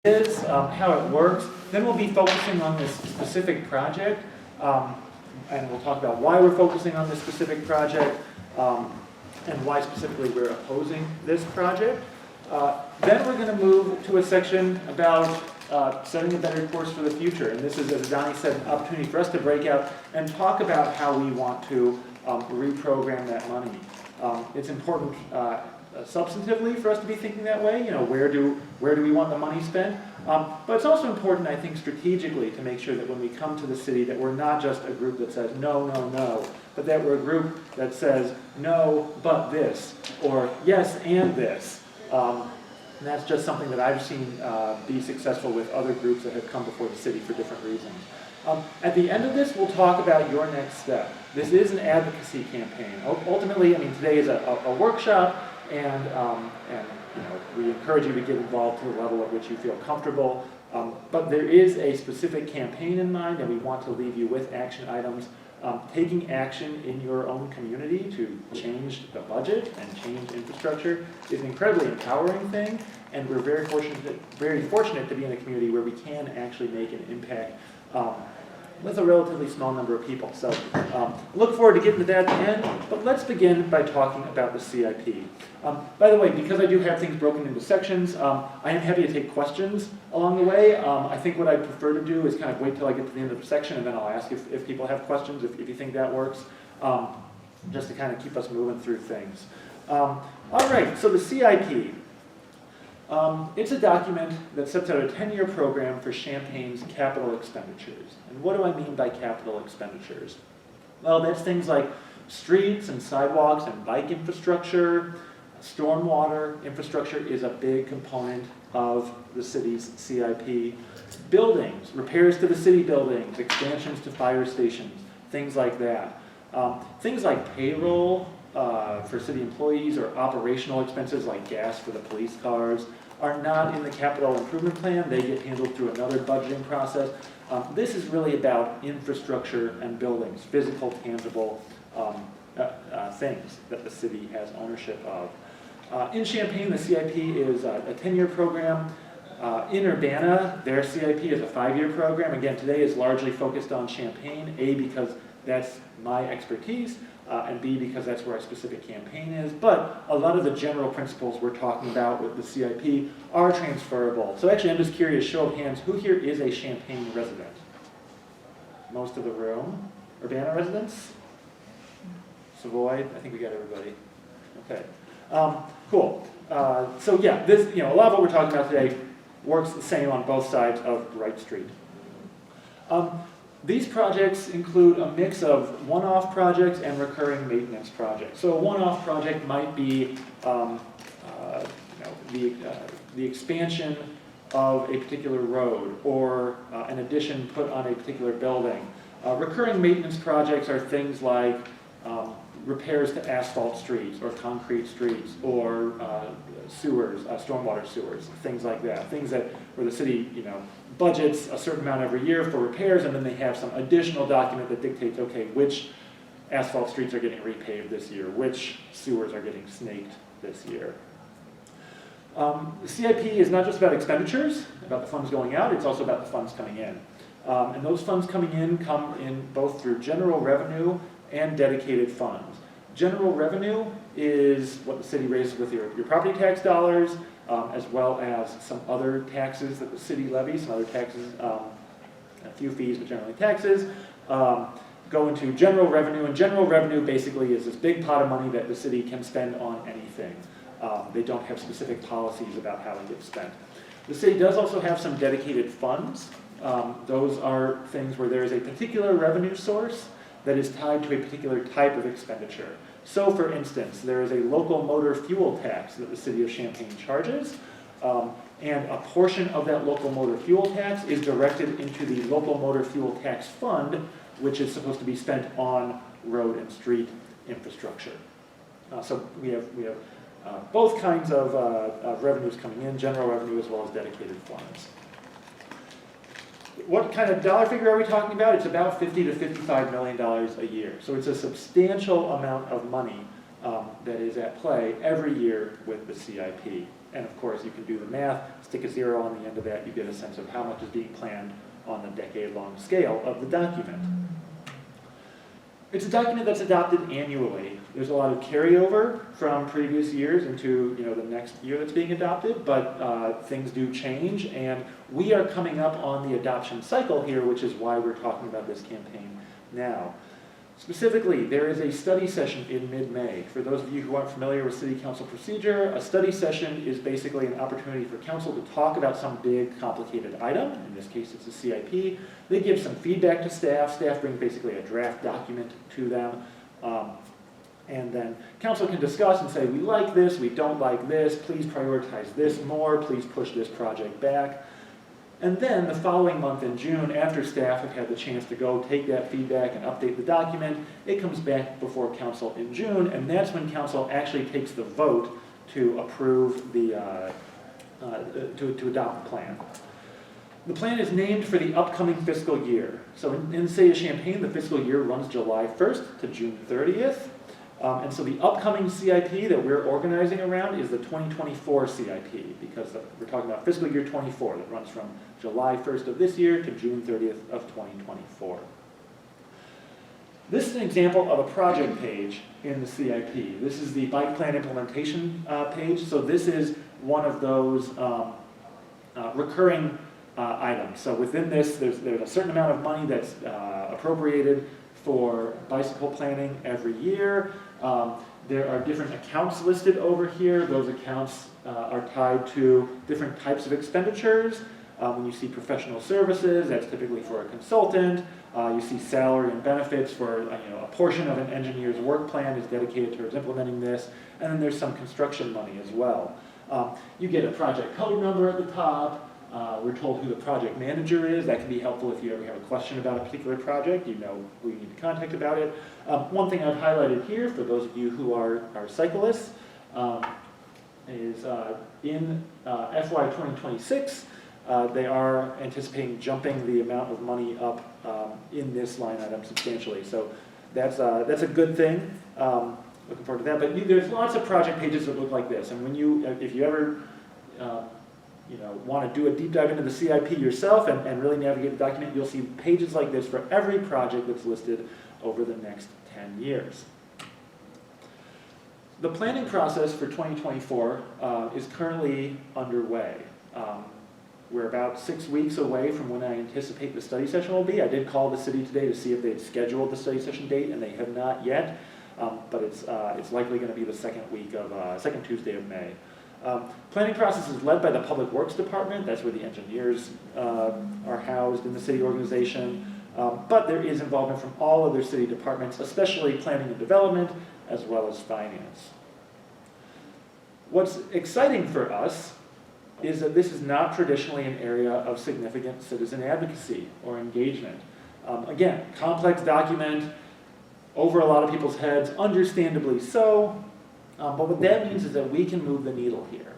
is, how it works. Then we'll be focusing on this specific project, and we'll talk about why we're focusing on this specific project, and why specifically we're opposing this project. Then we're going to move to a section about setting a better course for the future. And this is, as Donnie said, an opportunity for us to break out and talk about how we want to reprogram that money. It's important substantively for us to be thinking that way. You know, where do we want the money spent? But it's also important, I think, strategically to make sure that when we come to the city that we're not just a group that says no, no, no, but that we're a group that says no, but this, or yes, and this. And that's just something that I've seen be successful with other groups that have come before the city for different reasons. At the end of this, we'll talk about your next step. This is an advocacy campaign. Ultimately, I mean, today is a workshop, and you know, we encourage you to get involved to the level at which you feel comfortable. But there is a specific campaign in mind, and we want to leave you with action items. Taking action in your own community to change the budget and change infrastructure is an incredibly empowering thing, and we're very fortunate to be in a community where we can actually make an impact with a relatively small number of people. So look forward to getting to that at the end, but let's begin by talking about the CIP. By the way, because I do have things broken into sections, I am happy to take questions along the way. I think what I prefer to do is kind of wait till I get to the end of the section, and then I'll ask if people have questions, if you think that works, just to kind of keep us moving through things. All right, so the CIP. It's a document that sets out a 10-year program for Champaign's capital expenditures. And what do I mean by capital expenditures? Well, that's things like streets and sidewalks and bike infrastructure. Stormwater infrastructure is a big component of the city's CIP. Buildings, repairs to the city buildings, expansions to fire stations, things like that. Things like payroll for city employees or operational expenses like gas for the police cars are not in the capital improvement plan. They get handled through another budgeting process. This is really about infrastructure and buildings, physical, tangible things that the city has ownership of. In Champaign, the CIP is a 10-year program. In Urbana, their CIP is a 5-year program. Again, today is largely focused on Champaign, A, because that's my expertise, and B, because that's where our specific campaign is. But a lot of the general principles we're talking about with the CIP are transferable. So actually, I'm just curious, show of hands, who here is a Champaign resident? Most of the room. Urbana residents? Savoy? I think we got everybody. Okay. Cool. So yeah, this, you know, a lot of what we're talking about today works the same on both sides of Wright Street. These projects include a mix of one-off projects and recurring maintenance projects. So a one-off project might be the expansion of a particular road or an addition put on a particular building. Recurring maintenance projects are things like repairs to asphalt streets or concrete streets or sewers, stormwater sewers, things like that. Things that where the city, you know, budgets a certain amount every year for repairs, and then they have some additional document that dictates, okay, which asphalt streets are getting repaved this year, which sewers are getting snaked this year. The CIP is not just about expenditures, about the funds going out, it's also about the funds coming in. And those funds coming in come in both through general revenue and dedicated funds. General revenue is what the city raises with your property tax dollars, as well as some other taxes that the city levies, some other taxes, a few fees, but generally taxes, go into general revenue. And general revenue basically is this big pot of money that the city can spend on anything. They don't have specific policies about how it gets spent. The city does also have some dedicated funds. Those are things where there is a particular revenue source that is tied to a particular type of expenditure. So for instance, there is a local motor fuel tax that the city of Champaign charges, and a portion of that local motor fuel tax is directed into the local motor fuel tax fund, which is supposed to be spent on road and street infrastructure. So we have both kinds of revenues coming in, general revenue as well as dedicated funds. What kind of dollar figure are we talking about? It's about $50 to $55 million a year. So it's a substantial amount of money that is at play every year with the CIP. And of course, you can do the math, stick a 0 on the end of that, you get a sense of how much is being planned on the decade-long scale of the document. It's a document that's adopted annually. There's a lot of carryover from previous years into the next year that's being adopted, but things do change, and we are coming up on the adoption cycle here, which is why we're talking about this campaign now. Specifically, there is a study session in mid-May. For those of you who aren't familiar with City Council procedure, a study session is basically an opportunity for council to talk about some big, complicated item. In this case, it's a CIP. They give some feedback to staff. Staff bring basically a draft document to them. And then council can discuss and say, we like this, we don't like this, please prioritize this more, please push this project back. And then the following month in June, after staff have had the chance to go take that feedback and update the document, it comes back before council in June, and that's when council actually takes the vote to approve the, to adopt the plan. The plan is named for the upcoming fiscal year. So in the City of Champaign, the fiscal year runs July 1st to June 30th. And so the upcoming CIP that we're organizing around is the 2024 CIP, because we're talking about fiscal year 24 that runs from July 1st of this year to June 30th of 2024. This is an example of a project page in the CIP. This is the bike plan implementation page. So this is one of those recurring items. So within this, there's a certain amount of money that's appropriated for bicycle planning every year. There are different accounts listed over here. Those accounts are tied to different types of expenditures. When you see professional services, that's typically for a consultant. You see salary and benefits for a portion of an engineer's work plan is dedicated towards implementing this. And then there's some construction money as well. You get a project code number at the top. We're told who the project manager is. That can be helpful if you ever have a question about a particular project. You know who you need to contact about it. One thing I've highlighted here for those of you who are cyclists is in FY 2026, they are anticipating jumping the amount of money up in this line item substantially. So that's a good thing. Looking forward to that. But there's lots of project pages that look like this. And when if you ever want to do a deep dive into the CIP yourself and really navigate the document, you'll see pages like this for every project that's listed over the next 10 years. The planning process for 2024 is currently underway. We're about 6 weeks away from when I anticipate the study session will be. I did call the city today to see if they'd scheduled the study session date, and they have not yet. But it's likely going to be the second Tuesday of May. Planning process is led by the Public Works Department. That's where the engineers are housed in the city organization. But there is involvement from all other city departments, especially planning and development, as well as finance. What's exciting for us is that this is not traditionally an area of significant citizen advocacy or engagement. Again, complex document, over a lot of people's heads, understandably so. But what that means is that we can move the needle here.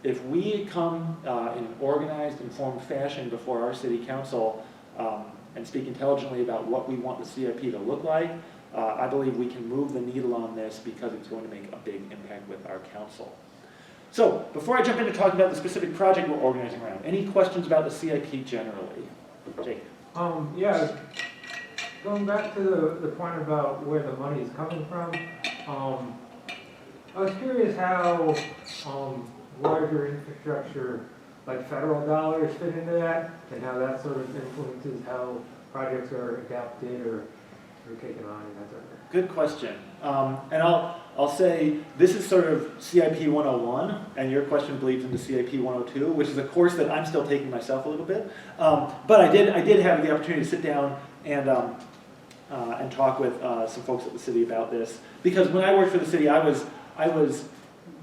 If we come in an organized, informed fashion before our city council and speak intelligently about what we want the CIP to look like, I believe we can move the needle on this because it's going to make a big impact with our council. So, before I jump into talking about the specific project we're organizing around, any questions about the CIP generally? Jake? Yeah, going back to the point about where the money is coming from, I was curious how larger infrastructure, like federal dollars, fit into that, and how that sort of influences how projects are adapted or taken on and that sort of thing. Good question. And I'll say this is sort of CIP 101, and your question bleeds into CIP 102, which is a course that I'm still taking myself a little bit. But I did have the opportunity to sit down and talk with some folks at the city about this, because when I worked for the city, I was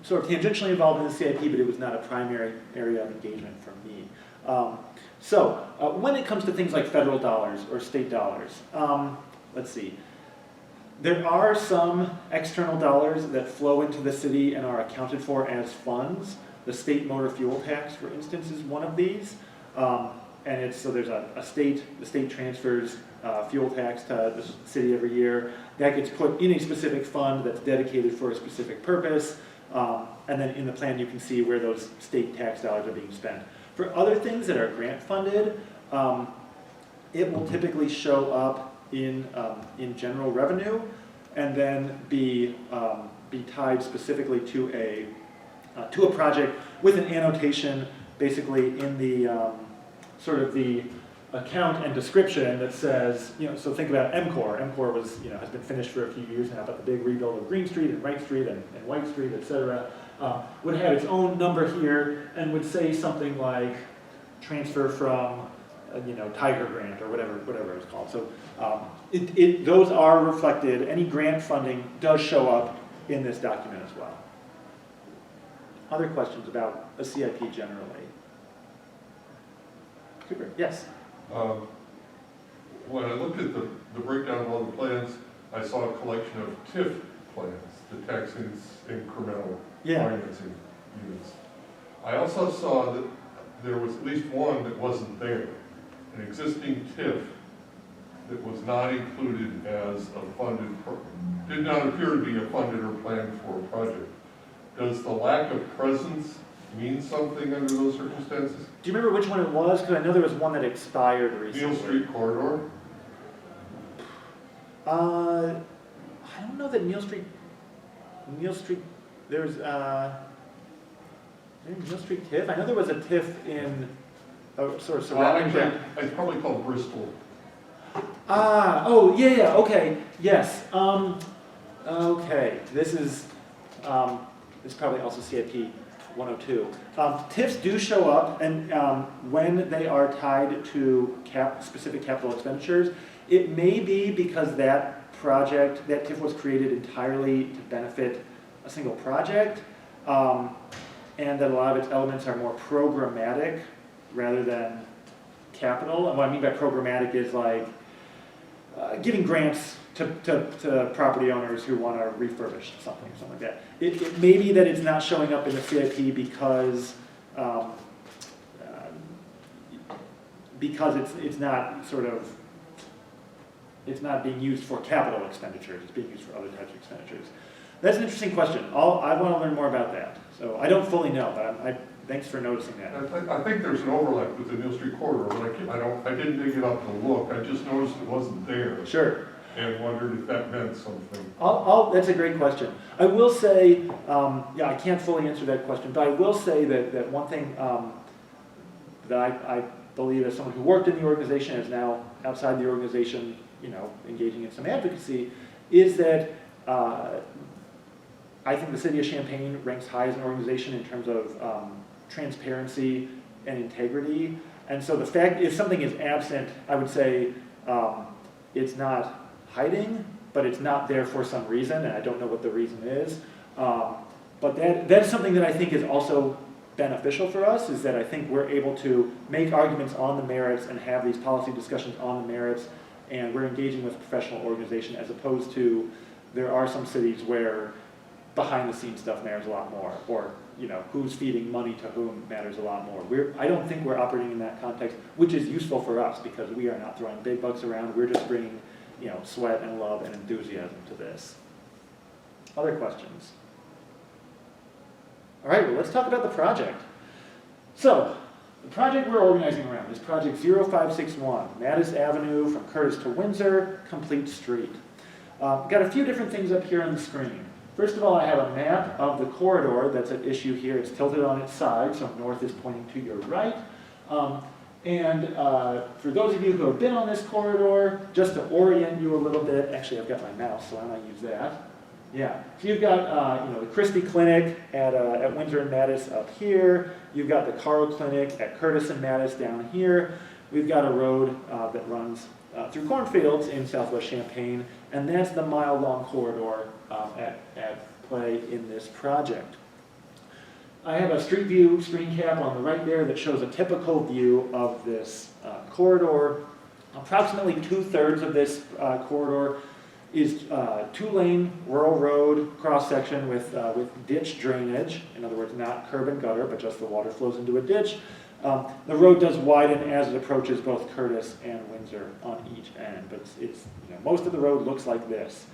sort of tangentially involved in the CIP, but it was not a primary area of engagement for me. So when it comes to things like federal dollars or state dollars, let's see. There are some external dollars that flow into the city and are accounted for as funds. The state motor fuel tax, for instance, is one of these. And it's, so there's the state transfers fuel tax to the city every year. That gets put in a specific fund that's dedicated for a specific purpose. And then in the plan you can see where those state tax dollars are being spent. For other things that are grant funded, it will typically show up in general revenue and then be tied specifically to a project with an annotation basically in the sort of the account and description that says, so think about MCOR. MCOR was, has been finished for a few years now, but the big rebuild of Green Street and Wright Street and White Street, et cetera, would have its own number here and would say something like transfer from, Tiger Grant or whatever it's called. So those are reflected. Any grant funding does show up in this document as well. Other questions about a CIP generally? Super. Yes. When I looked at the breakdown of all the plans, I saw a collection of TIF plans, the tax incremental financing units. I also saw that there was at least one that wasn't there, an existing TIF that was not included as a funded, did not appear to be a funded or planned for project. Does the lack of presence mean something under those circumstances? Do you remember which one it was? Because I know there was one that expired recently. Neal Street corridor? I don't know that Neal Street, there's, Neal Street TIF? I know there was a TIF in, sort of surrounding Actually, it's probably called Bristol. Yeah, okay, yes. Okay, this is probably also CIP 102. TIFs do show up, and when they are tied to specific capital expenditures, it may be because that TIF was created entirely to benefit a single project, and that a lot of its elements are more programmatic rather than capital. And what I mean by programmatic is like giving grants to property owners who want to refurbish something or something like that. It may be that it's not showing up in the CIP because it's not sort of, it's not being used for capital expenditures, it's being used for other types of expenditures. That's an interesting question. I want to learn more about that. So I don't fully know, but thanks for noticing that. I think there's an overlap with the Neal Street corridor, but I didn't dig it up to look. I just noticed it wasn't there. Sure. And wondered if that meant something. That's a great question. I will say, I can't fully answer that question, but I will say that one thing that I believe as someone who worked in the organization and is now outside the organization, engaging in some advocacy, is that I think the City of Champaign ranks high as an organization in terms of transparency and integrity. And so the fact, if something is absent, I would say it's not hiding, but it's not there for some reason, and I don't know what the reason is. But that's something that I think is also beneficial for us, is that I think we're able to make arguments on the merits and have these policy discussions on the merits, and we're engaging with a professional organization, as opposed to there are some cities where behind the scenes stuff matters a lot more, or who's feeding money to whom matters a lot more. I don't think we're operating in that context, which is useful for us because we are not throwing big bucks around. We're just bringing sweat and love and enthusiasm to this. Other questions? All right, well, let's talk about the project. So, the project we're organizing around is Project 0561, Mattis Avenue from Curtis to Windsor, complete street. Got a few different things up here on the screen. First of all, I have a map of the corridor that's at issue here. It's tilted on its side, so north is pointing to your right. For those of you who have been on this corridor, just to orient you a little bit, actually I've got my mouse, so why don't I use that? Yeah, so you've got the Christie Clinic at Windsor and Mattis up here. You've got the Carl Clinic at Curtis and Mattis down here. We've got a road that runs through cornfields in southwest Champaign, and that's the mile-long corridor at play in this project. I have a street view screen cap on the right there that shows a typical view of this corridor. Approximately 2/3 of this corridor is two-lane rural road cross-section with ditch drainage. In other words, not curb and gutter, but just the water flows into a ditch. The road does widen as it approaches both Curtis and Windsor on each end, but most of the road looks like this.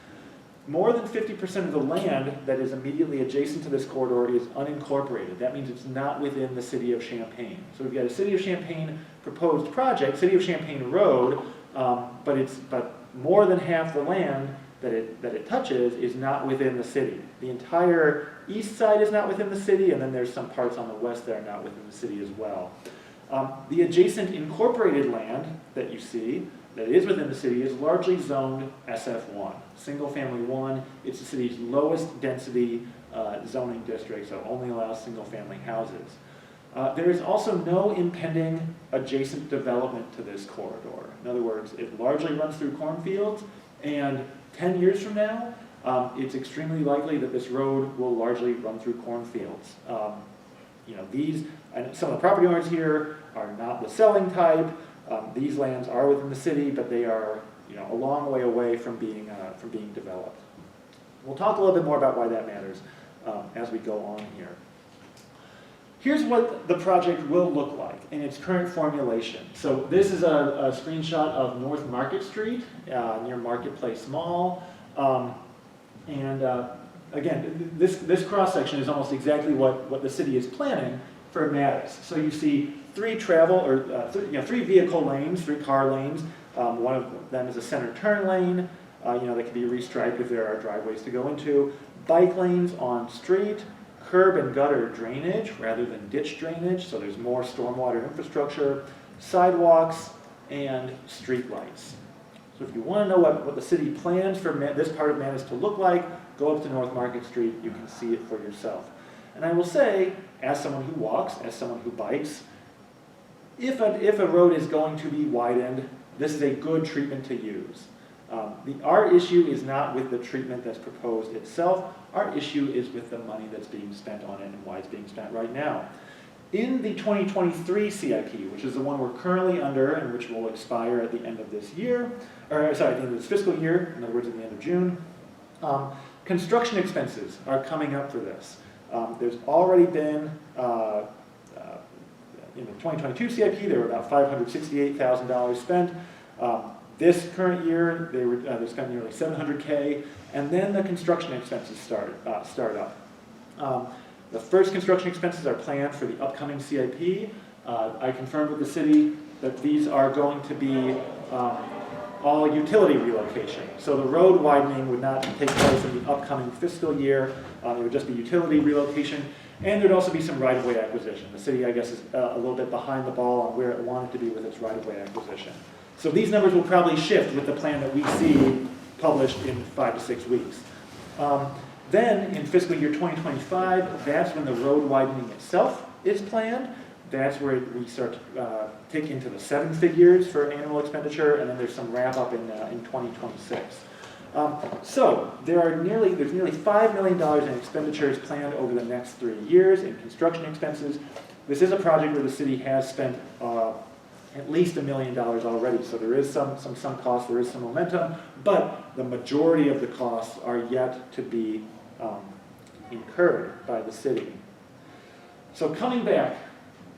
More than 50% of the land that is immediately adjacent to this corridor is unincorporated. That means it's not within the City of Champaign. So we've got a City of Champaign proposed project, City of Champaign Road, but more than half the land that it touches is not within the city. The entire east side is not within the city, and then there's some parts on the west that are not within the city as well. The adjacent incorporated land that you see, that is within the city, is largely zoned SF1, single family 1. It's the city's lowest density zoning district, so only allows single family houses. There is also no impending adjacent development to this corridor. In other words, it largely runs through cornfields, and 10 years from now, it's extremely likely that this road will largely run through cornfields. And some of the property owners here are not the selling type. These lands are within the city, but they are a long way away from being developed. We'll talk a little bit more about why that matters as we go on here. Here's what the project will look like in its current formulation. So this is a screenshot of North Market Street near Marketplace Mall. Again, this cross-section is almost exactly what the city is planning for Mattis. So you see three vehicle lanes, 3 car lanes. One of them is a center turn lane, that can be restriped if there are driveways to go into. Bike lanes on street, curb and gutter drainage rather than ditch drainage, so there's more stormwater infrastructure, sidewalks, and street lights. So if you want to know what the city plans for this part of Mattis to look like, go up to North Market Street. You can see it for yourself. And I will say, as someone who walks, as someone who bikes, if a road is going to be widened, this is a good treatment to use. Our issue is not with the treatment that's proposed itself. Our issue is with the money that's being spent on it and why it's being spent right now. In the 2023 CIP, which is the one we're currently under and which will expire at the end of this year, at the end of this fiscal year, in other words, at the end of June, construction expenses are coming up for this. There's already been, in the 2022 CIP, there were about $568,000 spent. This current year, they spent nearly $700K, and then the construction expenses start up. The first construction expenses are planned for the upcoming CIP. I confirmed with the city that these are going to be all utility relocation. So the road widening would not take place in the upcoming fiscal year. It would just be utility relocation, and there'd also be some right-of-way acquisition. The city, I guess, is a little bit behind the ball on where it wanted to be with its right-of-way acquisition. So these numbers will probably shift with the plan that we see published in 5 to 6 weeks. Then in fiscal year 2025, that's when the road widening itself is planned. That's where we start to take into the 7 figures for annual expenditure, and then there's some ramp up in 2026. So there's nearly $5 million in expenditures planned over the next 3 years in construction expenses. This is a project where the city has spent at least $1 million already, so there is some cost, there is some momentum, but the majority of the costs are yet to be incurred by the city. So coming back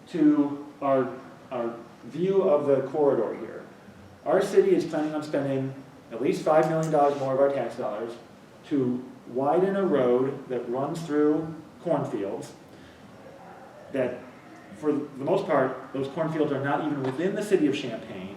to our view of the corridor here, our city is planning on spending at least $5 million more of our tax dollars to widen a road that runs through cornfields that, for the most part, those cornfields are not even within the City of Champaign,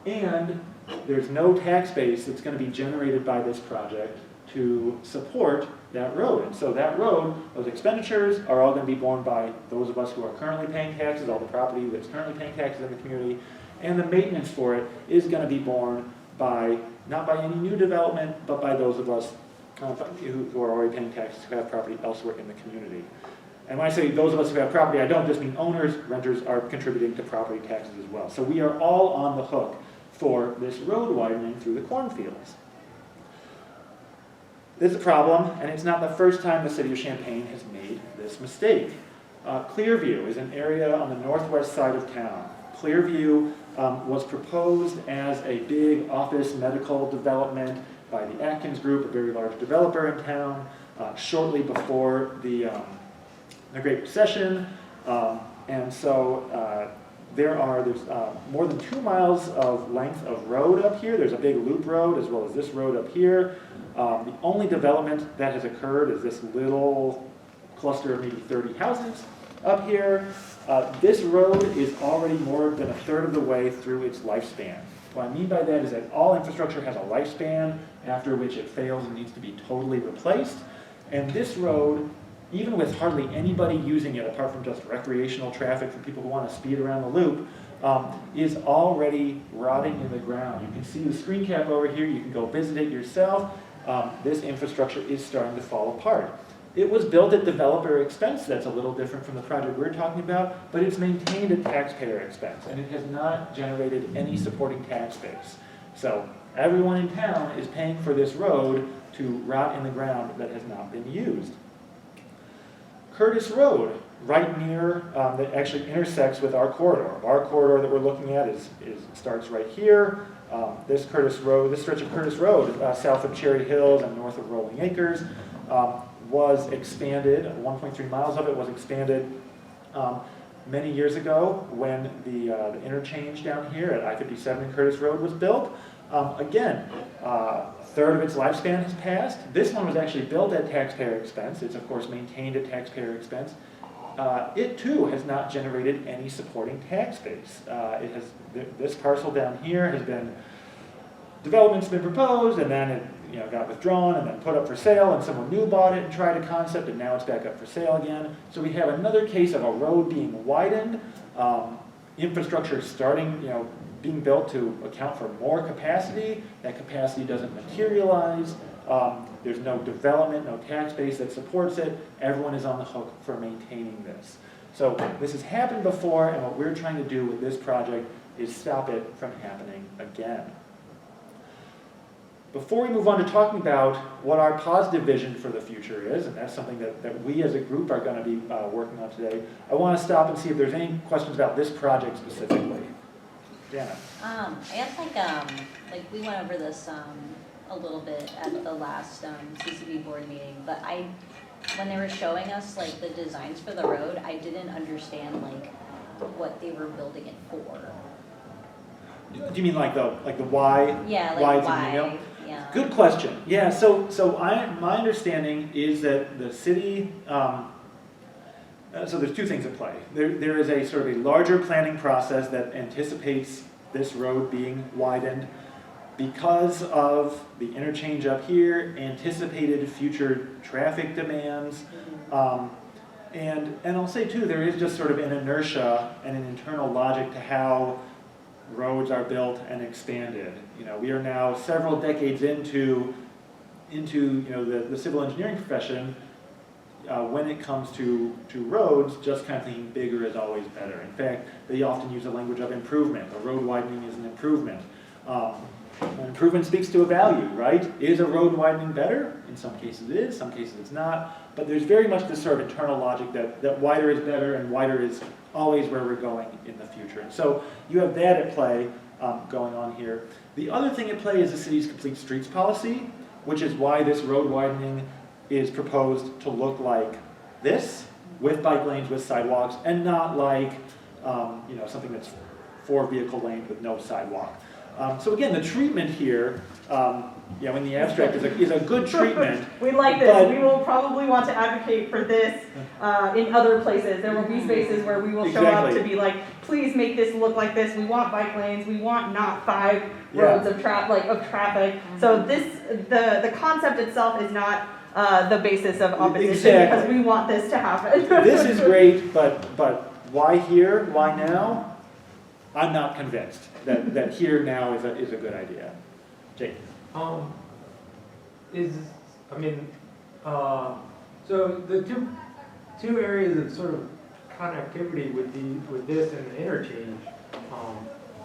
and there's no tax base that's going to be generated by this project to support that road. And so that road, those expenditures are all going to be borne by those of us who are currently paying taxes, all the property that's currently paying taxes in the community, and the maintenance for it is going to be borne by, not by any new development, but by those of us who are already paying taxes, who have property elsewhere in the community. And when I say those of us who have property, I don't just mean owners. Renters are contributing to property taxes as well. So we are all on the hook for this road widening through the cornfields. There's a problem, and it's not the first time the City of Champaign has made this mistake. Clearview is an area on the northwest side of town. Clearview was proposed as a big office medical development by the Atkins Group, a very large developer in town, shortly before the Great Recession. And so there's more than 2 miles of length of road up here. There's a big loop road as well as this road up here. The only development that has occurred is this little cluster of maybe 30 houses up here. This road is already more than a third of the way through its lifespan. What I mean by that is that all infrastructure has a lifespan after which it fails and needs to be totally replaced. And this road, even with hardly anybody using it apart from just recreational traffic for people who want to speed around the loop, is already rotting in the ground. You can see the screen cap over here. You can go visit it yourself. This infrastructure is starting to fall apart. It was built at developer expense. That's a little different from the project we're talking about, but it's maintained at taxpayer expense, and it has not generated any supporting tax base. So everyone in town is paying for this road to rot in the ground that has not been used. Curtis Road, right near, that actually intersects with our corridor. Our corridor that we're looking at starts right here. This stretch of Curtis Road, south of Cherry Hills and north of Rolling Acres, was expanded. 1.3 miles of it was expanded many years ago when the interchange down here at I-57 and Curtis Road was built. Again, a third of its lifespan has passed. This one was actually built at taxpayer expense. It's of course maintained at taxpayer expense. It too has not generated any supporting tax base. This parcel down here has been, development's been proposed, and then it got withdrawn and then put up for sale, and someone new bought it and tried a concept, and now it's back up for sale again. So we have another case of a road being widened, infrastructure being built to account for more capacity. That capacity doesn't materialize. There's no development, no tax base that supports it. Everyone is on the hook for maintaining this. So this has happened before, and what we're trying to do with this project is stop it from happening again. Before we move on to talking about what our positive vision for the future is, and that's something that we as a group are going to be working on today, I want to stop and see if there's any questions about this project specifically. Janet. I guess like we went over this a little bit at the last CCB board meeting, but when they were showing us like the designs for the road, I didn't understand like what they were building it for. Do you mean like the why? Yeah, like why? Yeah. Good question. Yeah. So my understanding is that the city. So there's two things at play. There is a sort of a larger planning process that anticipates this road being widened because of the interchange up here, anticipated future traffic demands, and I'll say too, there is just sort of an inertia and an internal logic to how roads are built and expanded. We are now several decades into the civil engineering profession. When it comes to roads, just kind of thinking bigger is always better. In fact, they often use the language of improvement. A road widening is an improvement. An improvement speaks to a value, right? Is a road widening better? In some cases it is, some cases it's not. But there's very much this sort of internal logic that wider is better and wider is always where we're going in the future. And so you have that at play going on here. The other thing at play is the city's complete streets policy, which is why this road widening is proposed to look like this, with bike lanes, with sidewalks, and not like something that's 4 vehicle lanes with no sidewalk. So again, the treatment here, in the abstract, is a good treatment. We like this. We will probably want to advocate for this in other places. There will be spaces where we will show up to be like, please make this look like this. We want bike lanes. We want not 5 roads of traffic. So the concept itself is not the basis of opposition because we want this to happen. This is great, but why here? Why now? I'm not convinced that here now is a good idea. Jake. So the two areas of sort of connectivity with this and the interchange,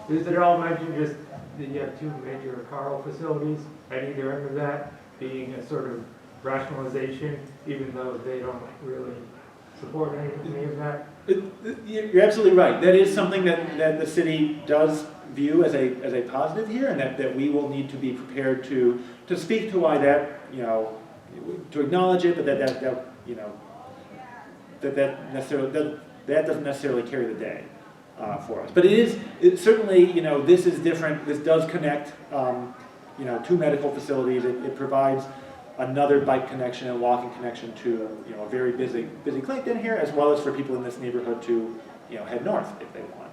is that all mentioned just that you have 2 major cargo facilities at either end of that, being a sort of rationalization, even though they don't really support any of that? You're absolutely right. That is something that the city does view as a positive here, and that we will need to be prepared to speak to why that, to acknowledge it, but that doesn't necessarily carry the day for us. But it's certainly, this is different. This does connect, two medical facilities. It provides another bike connection and walking connection to, a very busy clinic in here, as well as for people in this neighborhood to, head north if they want.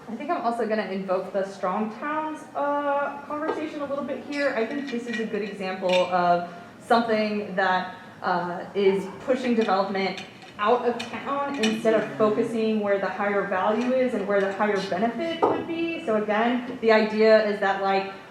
I think I'm also going to invoke the Strong Towns conversation a little bit here. I think this is a good example of something that is pushing development out of town instead of focusing where the higher value is and where the higher benefit would be. So again, the idea is that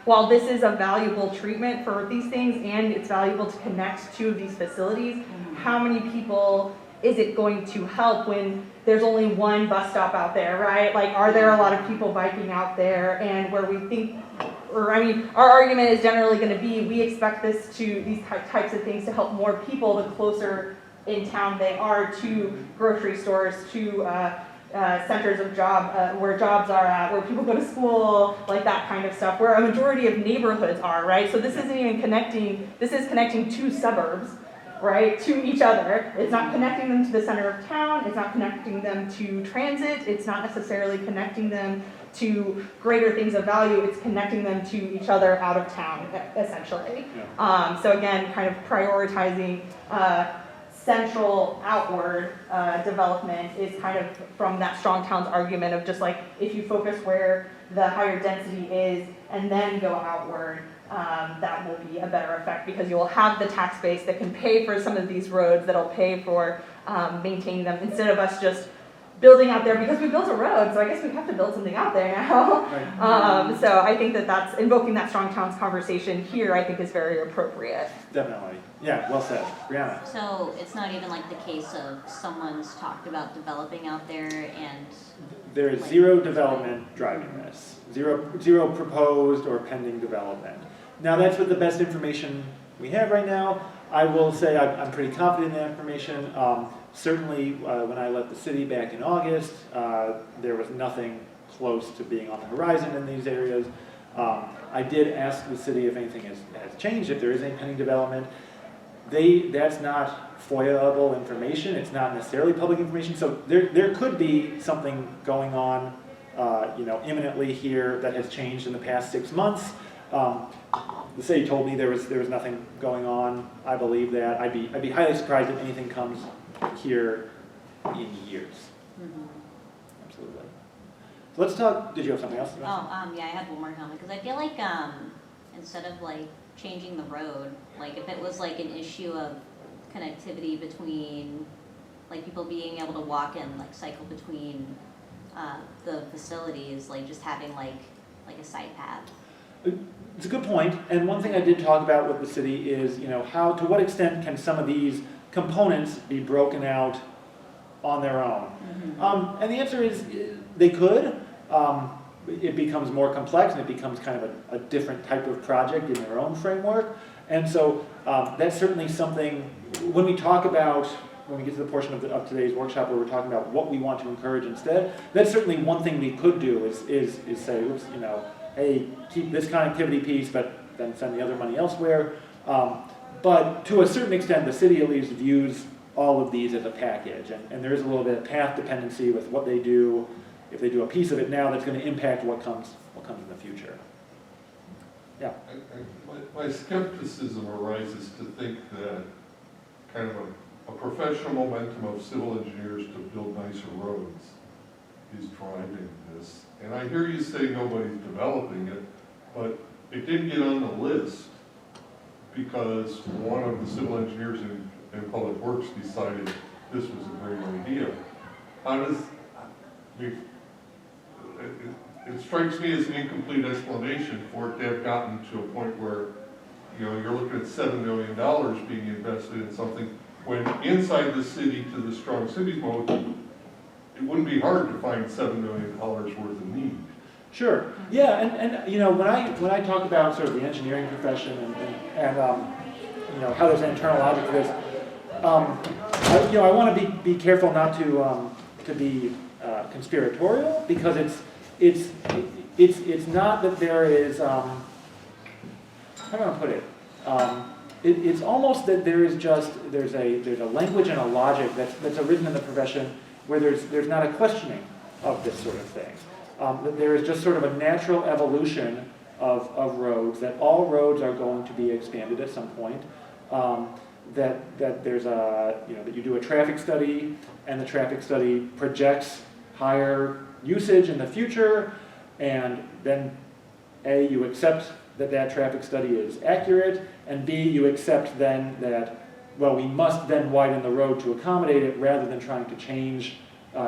while this is a valuable treatment for these things and it's valuable to connect two of these facilities, how many people is it going to help when there's only one bus stop out there, right? Are there a lot of people biking out there? And where we think, our argument is generally going to be, we expect these types of things to help more people the closer in town they are to grocery stores, to centers of where jobs are at, where people go to school, that kind of stuff, where a majority of neighborhoods are, right? So this isn't even connecting, this is connecting two suburbs, right, to each other. It's not connecting them to the center of town, it's not connecting them to transit, it's not necessarily connecting them to greater things of value, it's connecting them to each other out of town, essentially. Yeah. So again, kind of prioritizing central outward development is kind of from that Strong Towns argument of just if you focus where the higher density is and then go outward, that will be a better effect because you will have the tax base that can pay for some of these roads, that'll pay for maintaining them, instead of us just building out there because we built a road, so I guess we have to build something out there now. Right. So I think that's invoking that Strong Towns conversation here, I think is very appropriate. Definitely. Yeah, well said. Brianna. So it's not even the case of someone's talked about developing out there and... There is zero development driving this. Zero proposed or pending development. Now that's with the best information we have right now. I will say I'm pretty confident in that information. Certainly, when I left the city back in August, there was nothing close to being on the horizon in these areas. I did ask the city if anything has changed, if there is any pending development. That's not FOIA-able information. It's not necessarily public information. So there could be something going on, imminently here that has changed in the past 6 months. The city told me there was nothing going on. I believe that. I'd be highly surprised if anything comes here in years. Mm-hmm. Absolutely. So let's talk. Did you have something else? Yeah, I had one more comment because I feel instead of changing the road, if it was an issue of connectivity between people being able to walk and cycle between the facilities, just having a side path. It's a good point, and one thing I did talk about with the city is, to what extent can some of these components be broken out on their own? Mm-hmm. And the answer is they could. It becomes more complex and it becomes kind of a different type of project in their own framework. And so that's certainly something, when we get to the portion of today's workshop where we're talking about what we want to encourage instead, that's certainly one thing we could do is say, oops, hey, keep this connectivity piece, but then send the other money elsewhere. But to a certain extent, the city at least views all of these as a package, and there is a little bit of path dependency with what they do. If they do a piece of it now, that's going to impact what comes in the future. Yeah. My skepticism arises to think that kind of a professional momentum of civil engineers to build nicer roads is driving this. And I hear you say nobody's developing it, but it didn't get on the list because one of the civil engineers in Public Works decided this was a great idea. It strikes me as an incomplete explanation for it to have gotten to a point where, you're looking at $7 million being invested in something when inside the city to the Strong Cities mode, it wouldn't be hard to find $7 million worth of need. Sure. Yeah, and when I talk about sort of the engineering profession and how there's an internal logic to this, I want to be careful not to be conspiratorial because it's not that there is, how do I put it? It's almost that there is just, there's a language and a logic that's arisen in the profession where there's not a questioning of this sort of thing. That there is just sort of a natural evolution of roads, that all roads are going to be expanded at some point. That there's that you do a traffic study, and the traffic study projects higher usage in the future, and then A, you accept that traffic study is accurate, and B, you accept then that, well, we must then widen the road to accommodate it rather than trying to change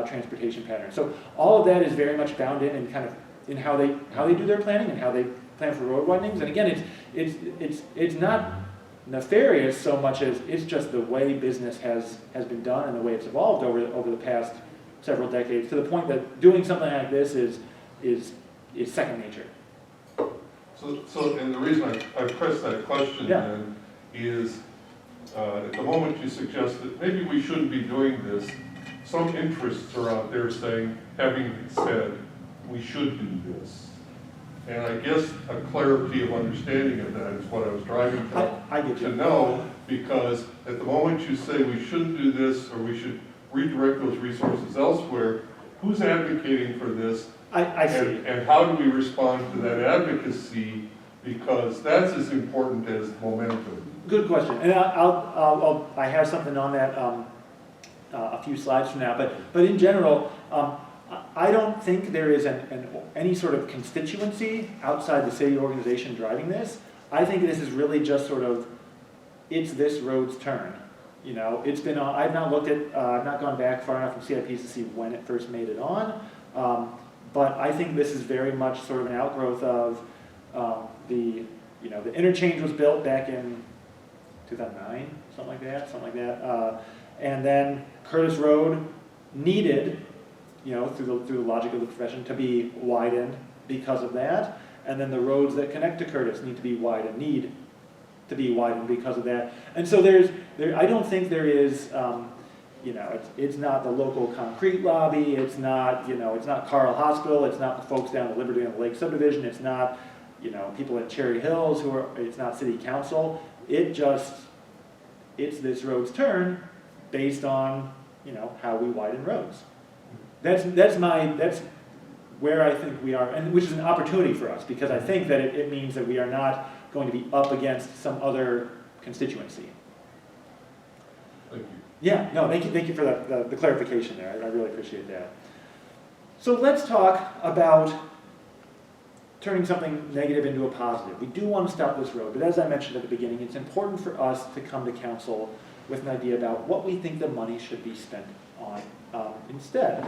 transportation patterns. So all of that is very much bound in kind of in how they do their planning and how they plan for road widenings. And again, it's not nefarious so much as it's just the way business has been done and the way it's evolved over the past several decades, to the point that doing something like this is second nature. So and the reason I pressed that question then is, at the moment you suggest that maybe we shouldn't be doing this, some interests are out there saying, having said, we should do this. And I guess a clarity of understanding of that is what I was driving to know, because at the moment you say we shouldn't do this, or we should redirect those resources elsewhere, who's advocating for this? I see. And how do we respond to that advocacy? Because that's as important as momentum. Good question. And I have something on that a few slides from now. But in general, I don't think there is any sort of constituency outside the city organization driving this. I think this is really just sort of, it's this road's turn. You know, it's been on, I've not gone back far enough from CIPs to see when it first made it on. But I think this is very much sort of an outgrowth of the interchange was built back in 2009, something like that. And then Curtis Road needed, through the logic of the profession, to be widened because of that. And then the roads that connect to Curtis need to be widened because of that. And so I don't think there is, it's not the local concrete lobby, it's not Carl Hospital, it's not the folks down at Liberty on the Lake subdivision, it's not, people at Cherry Hills it's not city council. It's this road's turn based on, how we widen roads. That's where I think we are, and which is an opportunity for us, because I think that it means that we are not going to be up against some other constituency. Thank you. Yeah, no, thank you for the clarification there. I really appreciate that. So let's talk about turning something negative into a positive. We do want to stop this road, but as I mentioned at the beginning, it's important for us to come to council with an idea about what we think the money should be spent on instead.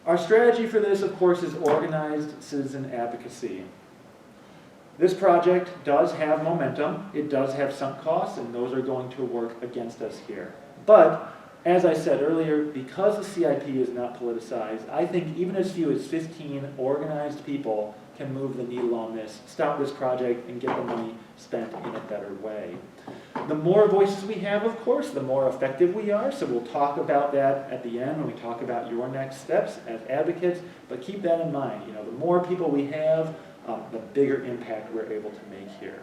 Our strategy for this, of course, is organized citizen advocacy. This project does have momentum, it does have sunk costs, and those are going to work against us here. But, as I said earlier, because the CIP is not politicized, I think even as few as 15 organized people can move the needle on this, stop this project, and get the money spent in a better way. The more voices we have, of course, the more effective we are, so we'll talk about that at the end when we talk about your next steps as advocates, but keep that in mind. The more people we have, the bigger impact we're able to make here.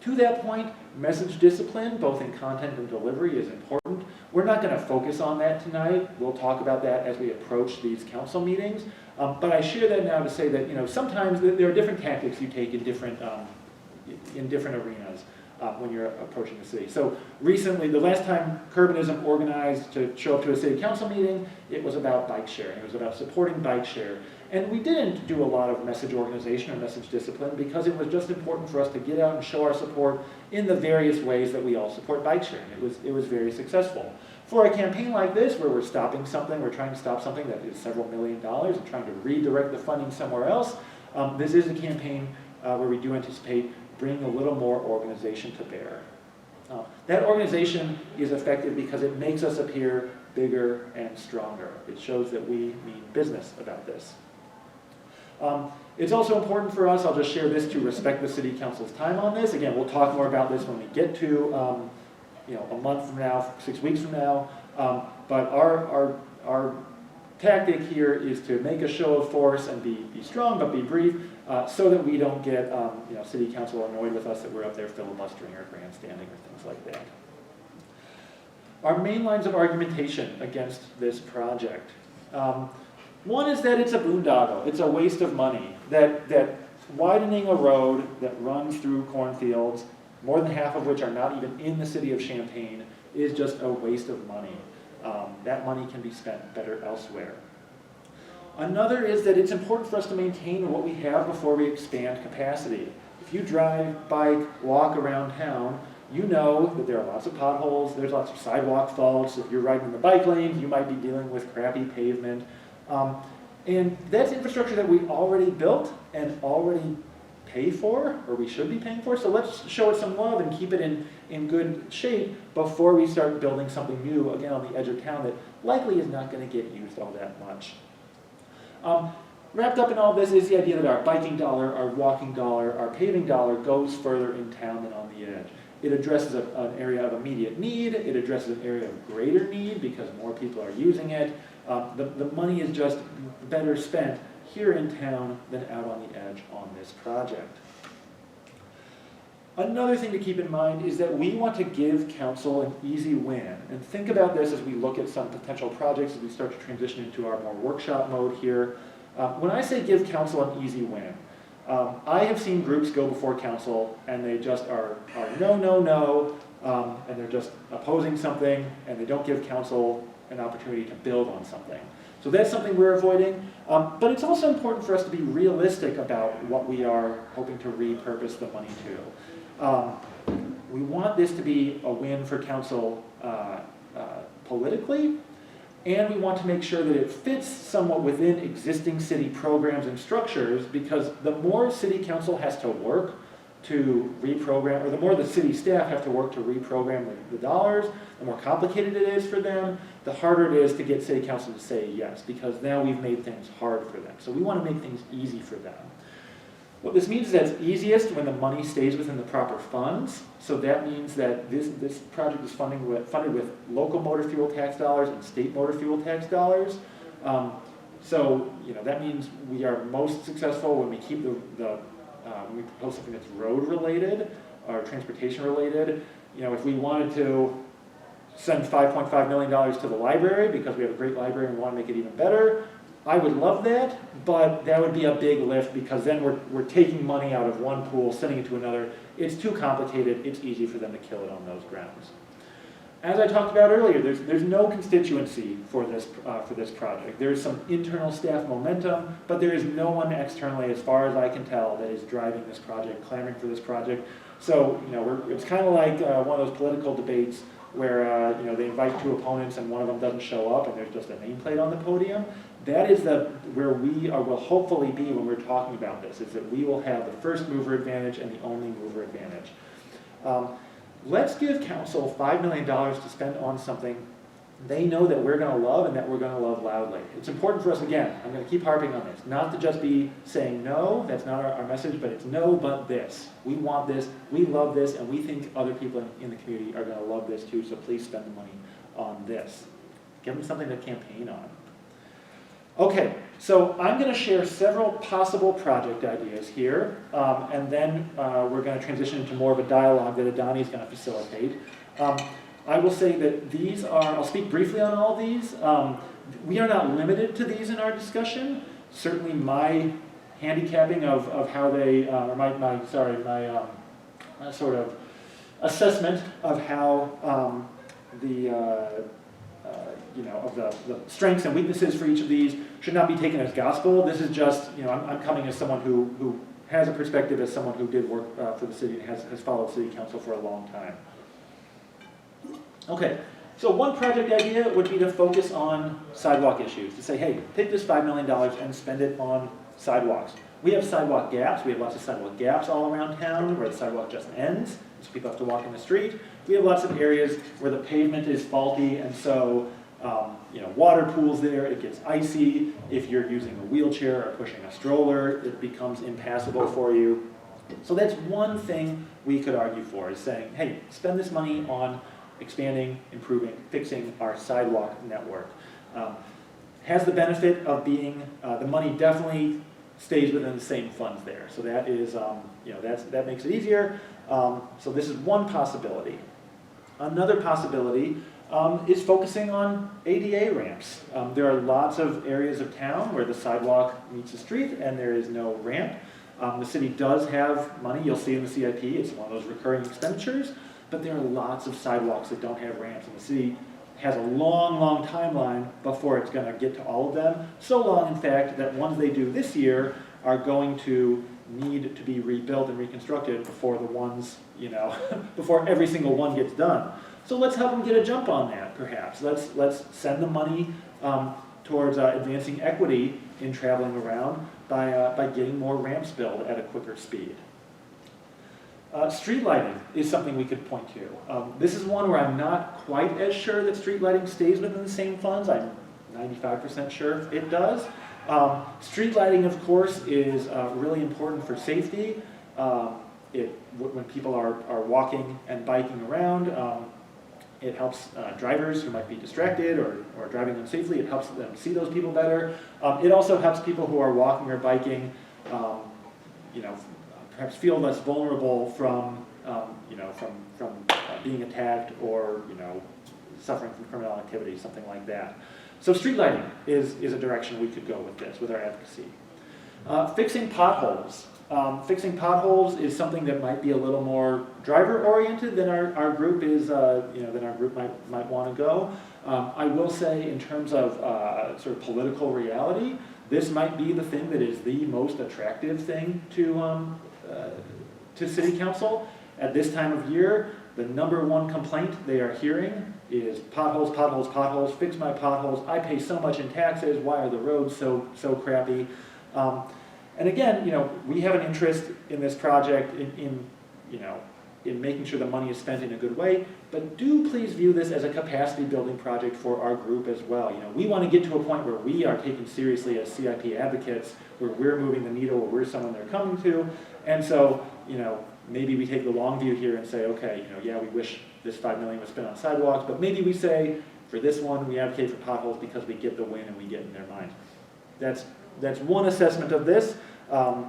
To that point, message discipline, both in content and delivery, is important. We're not going to focus on that tonight. We'll talk about that as we approach these council meetings. But I share that now to say that sometimes there are different tactics you take in different arenas when you're approaching the city. So recently, the last time Urbanism organized to show up to a city council meeting, it was about bike sharing. It was about supporting bike share. And we didn't do a lot of message organization or message discipline because it was just important for us to get out and show our support in the various ways that we all support bike sharing. It was very successful. For a campaign like this, where we're stopping something, we're trying to stop something that is several $1 million and trying to redirect the funding somewhere else, this is a campaign where we do anticipate bringing a little more organization to bear. That organization is effective because it makes us appear bigger and stronger. It shows that we mean business about this. It's also important for us, I'll just share this, to respect the City Council's time on this. Again, we'll talk more about this when we get to a month from now, 6 weeks from now. But our tactic here is to make a show of force and be strong but be brief, so that we don't get city council annoyed with us that we're up there filibustering or grandstanding or things like that. Our main lines of argumentation against this project. One is that it's a boondoggle, it's a waste of money, that widening a road that runs through cornfields, more than half of which are not even in the city of Champaign, is just a waste of money. That money can be spent better elsewhere. Another is that it's important for us to maintain what we have before we expand capacity. If you drive, bike, walk around town, you know that there are lots of potholes, there's lots of sidewalk faults. If you're riding in the bike lane, you might be dealing with crappy pavement. And that's infrastructure that we already built and already pay for, or we should be paying for. So let's show it some love and keep it in good shape before we start building something new, again, on the edge of town that likely is not going to get used all that much. Wrapped up in all this is the idea that our biking dollar, our walking dollar, our paving dollar goes further in town than on the edge. It addresses an area of immediate need. It addresses an area of greater need because more people are using it. The money is just better spent here in town than out on the edge on this project. Another thing to keep in mind is that we want to give council an easy win. And think about this as we look at some potential projects as we start to transition into our more workshop mode here. When I say give council an easy win, I have seen groups go before council and they just are no, no, no, and they're just opposing something and they don't give council an opportunity to build on something. So that's something we're avoiding, but it's also important for us to be realistic about what we are hoping to repurpose the money to. We want this to be a win for council politically, and we want to make sure that it fits somewhat within existing city programs and structures, because the more city council has to work to reprogram, or the more the city staff have to work to reprogram the dollars, the more complicated it is for them, the harder it is to get city council to say yes, because now we've made things hard for them. So we want to make things easy for them. What this means is that it's easiest when the money stays within the proper funds. So that means that this project is funded with local motor fuel tax dollars and state motor fuel tax dollars. So that means we are most successful when we keep when we propose something that's road related or transportation related. If we wanted to send $5.5 million to the library because we have a great library and we want to make it even better, I would love that, but that would be a big lift because then we're taking money out of one pool, sending it to another. It's too complicated. It's easy for them to kill it on those grounds. As I talked about earlier, there's no constituency for this project. There's some internal staff momentum, but there is no one externally, as far as I can tell, that is driving this project, clamoring for this project. So it's kind of like one of those political debates where they invite two opponents and one of them doesn't show up and there's just a nameplate on the podium. That is where we will hopefully be when we're talking about this, is that we will have the first mover advantage and the only mover advantage. Let's give council $5 million to spend on something they know that we're going to love and that we're going to love loudly. It's important for us, again, I'm going to keep harping on this, not to just be saying no, that's not our message, but it's no, but this. We want this, we love this, and we think other people in the community are going to love this too, so please spend the money on this. Give them something to campaign on. Okay, so I'm going to share several possible project ideas here, and then we're going to transition into more of a dialogue that Adani is going to facilitate. I will say that these are, I'll speak briefly on all these. We are not limited to these in our discussion. Certainly my handicapping of how they, or my sort of assessment of how of the strengths and weaknesses for each of these should not be taken as gospel. This is just, I'm coming as someone who has a perspective as someone who did work for the city and has followed city council for a long time. Okay, so one project idea would be to focus on sidewalk issues, to say, hey, take this $5 million and spend it on sidewalks. We have sidewalk gaps. We have lots of sidewalk gaps all around town where the sidewalk just ends, so people have to walk in the street. We have lots of areas where the pavement is faulty, and so water pools there, it gets icy. If you're using a wheelchair or pushing a stroller, it becomes impassable for you. So that's one thing we could argue for, is saying, hey, spend this money on expanding, improving, fixing our sidewalk network. has the benefit of being, the money definitely stays within the same funds there. So that is, that makes it easier. So this is one possibility. Another possibility is focusing on ADA ramps. There are lots of areas of town where the sidewalk meets the street and there is no ramp. The city does have money, you'll see in the CIP, it's one of those recurring expenditures, but there are lots of sidewalks that don't have ramps, and the city has a long, long timeline before it's going to get to all of them. So long, in fact, that ones they do this year are going to need to be rebuilt and reconstructed before the ones, before every single one gets done. So let's help them get a jump on that, perhaps. Let's send the money towards advancing equity in traveling around by getting more ramps built at a quicker speed. Street lighting is something we could point to. This is one where I'm not quite as sure that street lighting stays within the same funds. I'm 95% sure it does. Street lighting, of course, is really important for safety. When people are walking and biking around, it helps drivers who might be distracted or driving unsafely. It helps them see those people better. It also helps people who are walking or biking, perhaps feel less vulnerable from being attacked or suffering from criminal activity, something like that. So street lighting is a direction we could go with this, with our advocacy. Fixing potholes. Fixing potholes is something that might be a little more driver-oriented than our group is, than our group might want to go. I will say, in terms of sort of political reality, this might be the thing that is the most attractive thing to City Council. At this time of year, the #1 complaint they are hearing is potholes, potholes, potholes, fix my potholes, I pay so much in taxes, why are the roads so crappy? And again, we have an interest in this project in making sure the money is spent in a good way, but do please view this as a capacity building project for our group as well. We want to get to a point where we are taken seriously as CIP advocates, where we're moving the needle, where we're someone they're coming to, and so, maybe we take the long view here and say, okay, yeah, we wish this $5 million was spent on sidewalks, but maybe we say, for this one, we advocate for potholes because we get the win and we get in their mind. That's one assessment of this.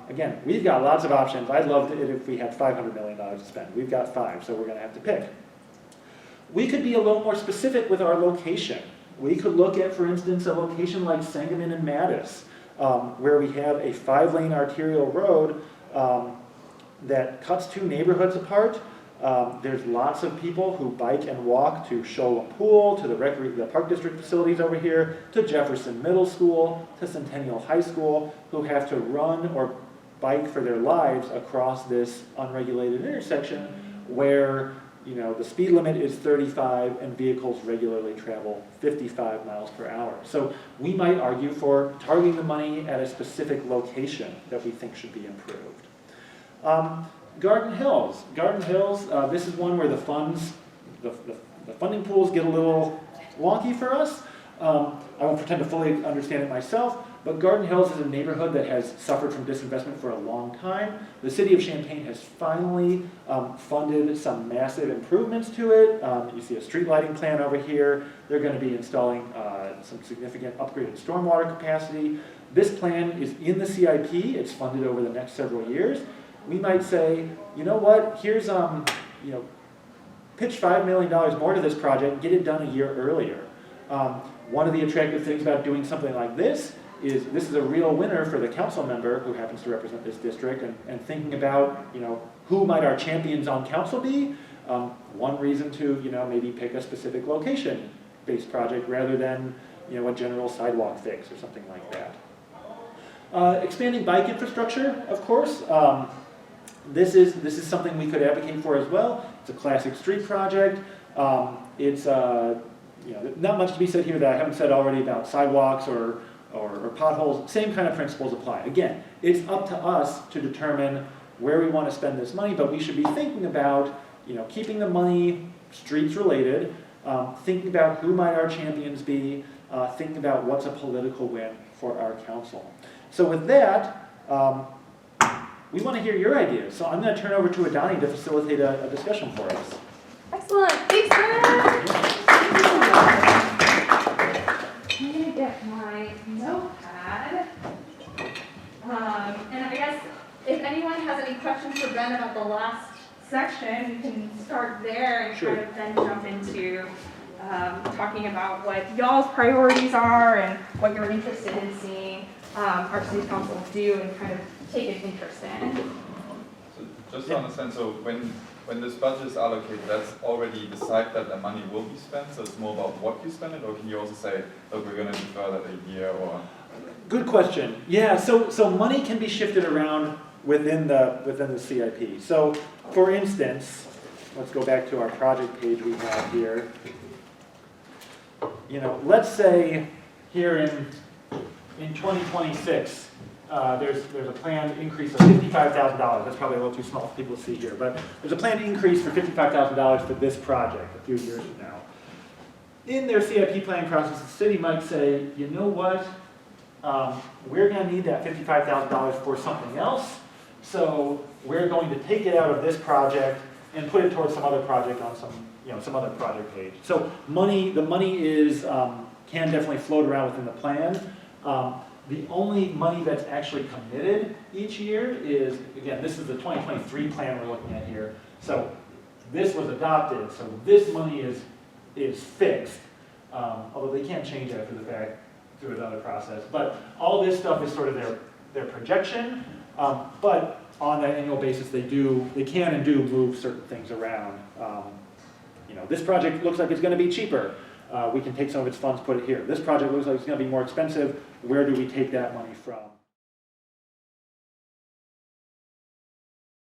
Again, we've got lots of options. I'd love it if we had $500 million to spend. We've got 5, so we're going to have to pick. We could be a little more specific with our location. We could look at, for instance, a location like Sangamon and Mattis, where we have a 5-lane arterial road that cuts 2 neighborhoods apart. There's lots of people who bike and walk to Shoal Pool, to the Park District facilities over here, to Jefferson Middle School, to Centennial High School, who have to run or bike for their lives across this unregulated intersection where the speed limit is 35 and vehicles regularly travel 55 miles per hour. So we might argue for targeting the money at a specific location that we think should be improved. Garden Hills. Garden Hills, this is one where the funding pools get a little wonky for us. I won't pretend to fully understand it myself, but Garden Hills is a neighborhood that has suffered from disinvestment for a long time. The City of Champaign has finally funded some massive improvements to it. You see a street lighting plan over here. They're going to be installing some significant upgraded stormwater capacity. This plan is in the CIP. It's funded over the next several years. We might say, you know what, here's, pitch $5 million more to this project, get it done a year earlier. One of the attractive things about doing something like this is a real winner for the council member who happens to represent this district and thinking about, who might our champions on council be. One reason to, maybe pick a specific location-based project rather than, a general sidewalk fix or something like that. Expanding bike infrastructure, of course. This is something we could advocate for as well. It's a classic street project. It's not much to be said here that I haven't said already about sidewalks or potholes. Same kind of principles apply. Again, it's up to us to determine where we want to spend this money, but we should be thinking about keeping the money streets related, thinking about who might our champions be, thinking about what's a political win for our council. So with that, we want to hear your ideas. So I'm going to turn over to Adani to facilitate a discussion for us. Excellent. Thanks, Brad. I'm going to get my kind of at the last section, we can start there and Sure. kind of then jump into talking about what y'all's priorities are and what you're interested in seeing our city council do and kind of take an interest in. So just to understand, so when this budget is allocated, that's already decided that the money will be spent, so it's more about what you spend it, or can you also say, look, we're going to defer that a year, or? Good question. Yeah, so money can be shifted around within the CIP. So, for instance, let's go back to our project page we have here. You know, let's say here in 2026, there's a planned increase of $55,000. That's probably a little too small for people to see here, but there's a planned increase for $55,000 for this project a few years from now. In their CIP planning process, the city might say, you know what? We're going to need that $55,000 for something else, so we're going to take it out of this project and put it towards some other project on some other project page. So the money is can definitely float around within the plan. The only money that's actually committed each year is, again, this is the 2023 plan we're looking at here. So this was adopted, so this money is fixed, although they can't change after the fact through another process. But all this stuff is sort of their projection, but on that annual basis, they can and do move certain things around. This project looks like it's going to be cheaper. We can take some of its funds, put it here. This project looks like it's going to be more expensive. Where do we take that money from?